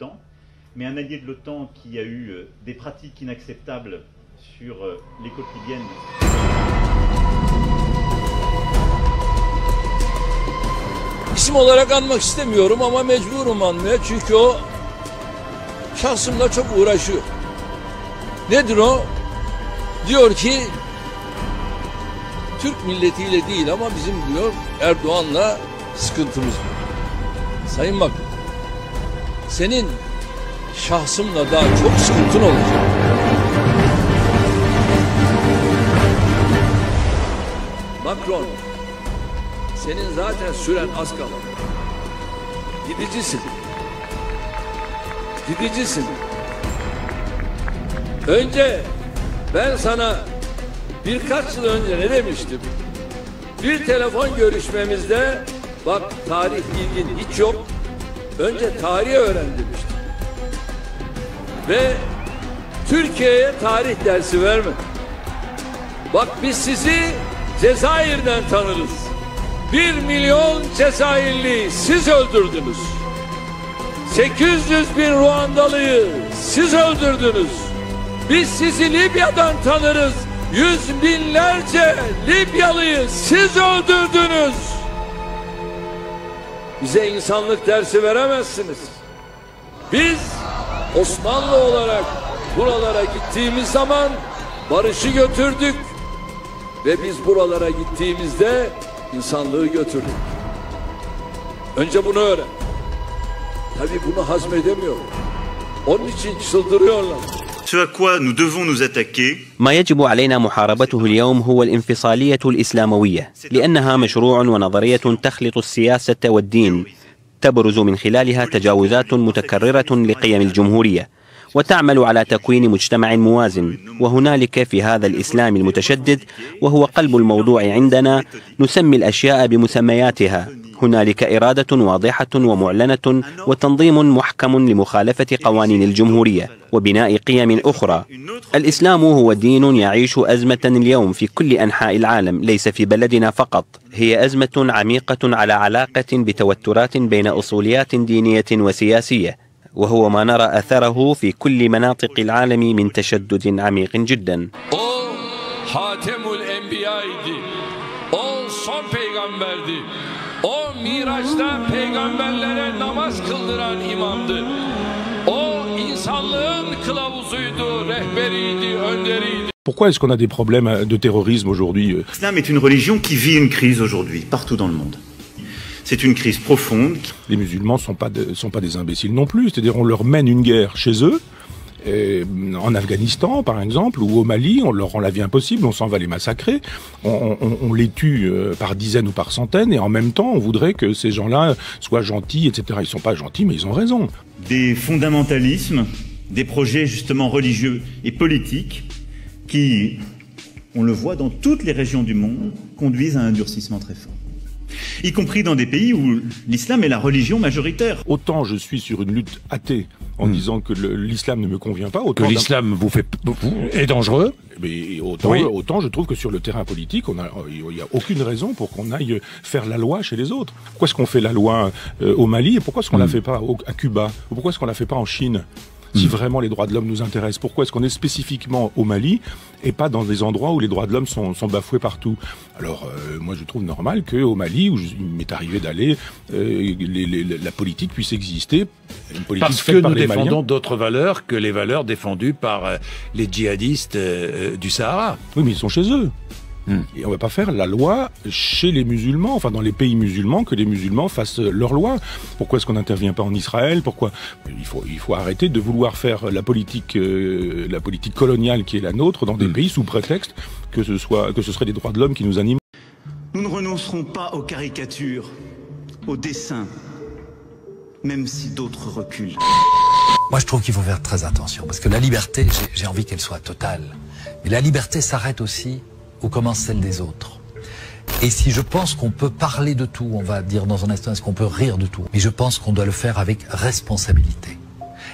Mais un allié de l'OTAN qui a eu des pratiques inacceptables sur les côtes libyennes. İsim olarak anmak istemiyorum ama mecburum anmaya çünkü o şahsımla çok uğraşıyor. Nedir o? Diyor ki Türk milletiyle değil ama bizim diyor Erdoğan'la sıkıntımız var. Sayın Macron, senin şahsımla daha çok sıkıntın olacak. Macron, senin zaten süren az kaldı. Gidicisin. Gidicisin. Önce ben sana birkaç yıl önce ne demiştim? Bir telefon görüşmemizde bak tarih bilgin hiç yok. Önce tarihi öğren demiştim. Ve Türkiye'ye tarih dersi verme. Bak biz sizi Cezayir'den tanırız. 1 milyon Cezayirliyi siz öldürdünüz. 800 bin Ruandalıyı siz öldürdünüz. Biz sizi Libya'dan tanırız. 100 binlerce Libyalıyı siz öldürdünüz. Bize insanlık dersi veremezsiniz. Biz Osmanlı olarak buralara gittiğimiz zaman barışı götürdük. Ve biz buralara gittiğimizde insanlığı götürdük. Önce bunu öğren. Tabii bunu hazmedemiyorum. Onun için çıldırıyorlar. Ce à quoi nous devons nous attaquer. ما يجب علينا محاربته اليوم هو الانفصالية الإسلاموية، لأنها مشروع ونظرية تخلط السياسة والدين، تبرز من خلالها تجاوزات متكررة لقيم الجمهورية، وتعمل على تكوين مجتمع موازن. وهنالك في هذا الإسلام المتشدد، وهو قلب الموضوع عندنا، نسمي الأشياء بمسمياتها. هنالك إرادة واضحة ومعلنة وتنظيم محكم لمخالفة قوانين الجمهورية وبناء قيم أخرى. الإسلام هو دين يعيش أزمة اليوم في كل أنحاء العالم، ليس في بلدنا فقط. هي أزمة عميقة على علاقة بتوترات بين أصوليات دينية وسياسية، وهو ما نرى أثره في كل مناطق العالم من تشدد عميق جدا. Hatemul Enbiya'ydı. O son peygamberdi. O Miraç'ta peygamberlere namaz kıldıran imamdı. O insanlığın kılavuzuydu, rehberiydi, önderiydi. Pourquoi est-ce qu'on a des problèmes de terrorisme aujourd'hui? L'islam est une religion qui vit une crise aujourd'hui, partout dans le monde. C'est une crise profonde. Les musulmans sont pas des imbéciles non plus, c'est-à-dire on leur mène une guerre chez eux, en Afghanistan par exemple, ou au Mali, on leur rend la vie impossible, on s'en va les massacrer, on les tue par dizaines ou par centaines, et en même temps on voudrait que ces gens-là soient gentils, etc. Ils sont pas gentils, mais ils ont raison. Des fondamentalismes, des projets justement religieux et politiques qui, on le voit dans toutes les régions du monde, conduisent à un durcissement très fort. Y compris dans des pays où l'islam est la religion majoritaire. Autant je suis sur une lutte athée en disant que l'islam ne me convient pas, autant que l'islam est dangereux. Mais autant je trouve que sur le terrain politique, il n'y a aucune raison pour qu'on aille faire la loi chez les autres. Pourquoi est-ce qu'on fait la loi au Mali et pourquoi est-ce qu'on la fait pas à Cuba? Ou pourquoi est-ce qu'on la fait pas en Chine? Si vraiment les droits de l'homme nous intéressent, pourquoi est-ce qu'on est spécifiquement au Mali et pas dans des endroits où les droits de l'homme sont bafoués partout? Alors moi je trouve normal qu'au Mali, où il m'est arrivé d'aller, la politique puisse exister. Une politique parce que nous défendons d'autres valeurs que les valeurs défendues par les djihadistes du Sahara. Oui, mais ils sont chez eux. Et on va pas faire la loi chez les musulmans, enfin dans les pays musulmans, que les musulmans fassent leur loi. Pourquoi est-ce qu'on n'intervient pas en Israël? Pourquoi il faut arrêter de vouloir faire la politique coloniale qui est la nôtre dans des pays sous prétexte que ce serait des droits de l'homme qui nous animent. Nous ne renoncerons pas aux caricatures, aux dessins, même si d'autres reculent. Moi je trouve qu'il faut faire très attention, parce que la liberté, j'ai envie qu'elle soit totale. Mais la liberté s'arrête aussi où commence celle des autres. Et si je pense qu'on peut parler de tout, on va dire dans un instant, est-ce qu'on peut rire de tout? Mais je pense qu'on doit le faire avec responsabilité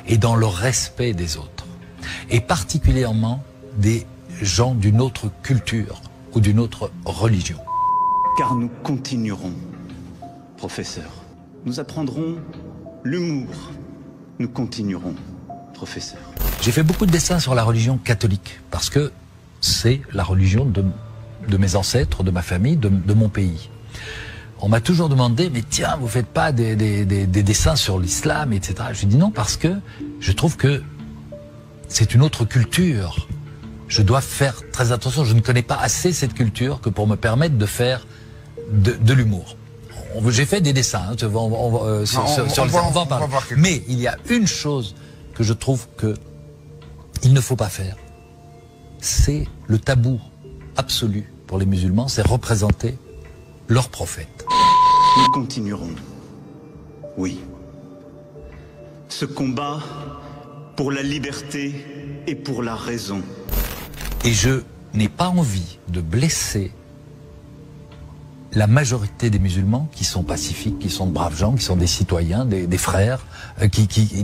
et dans le respect des autres. Et particulièrement des gens d'une autre culture ou d'une autre religion. Car nous continuerons, professeur. Nous apprendrons l'humour, Nous continuerons, professeur. J'ai fait beaucoup de dessins sur la religion catholique, parce que c'est la religion de mes ancêtres, de ma famille, de mon pays. On m'a toujours demandé, mais tiens, vous faites pas des dessins sur l'islam, etc. Je dis non, parce que je trouve que c'est une autre culture. Je dois faire très attention, je ne connais pas assez cette culture que pour me permettre de faire de l'humour. J'ai fait des dessins, hein, sur le servant, mais il y a une chose que je trouve que il ne faut pas faire. C'est le tabou absolu pour les musulmans, c'est représenter leur prophète. Nous continuerons, oui. Ce combat pour la liberté et pour la raison. Et je n'ai pas envie de blesser la majorité des musulmans qui sont pacifiques, qui sont de braves gens, qui sont des citoyens, des frères,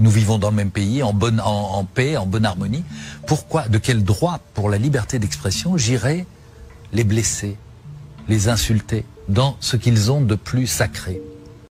nous vivons dans le même pays, en paix, en bonne harmonie. Pourquoi, de quel droit, pour la liberté d'expression, j'irais les blesser, les insulter dans ce qu'ils ont de plus sacré?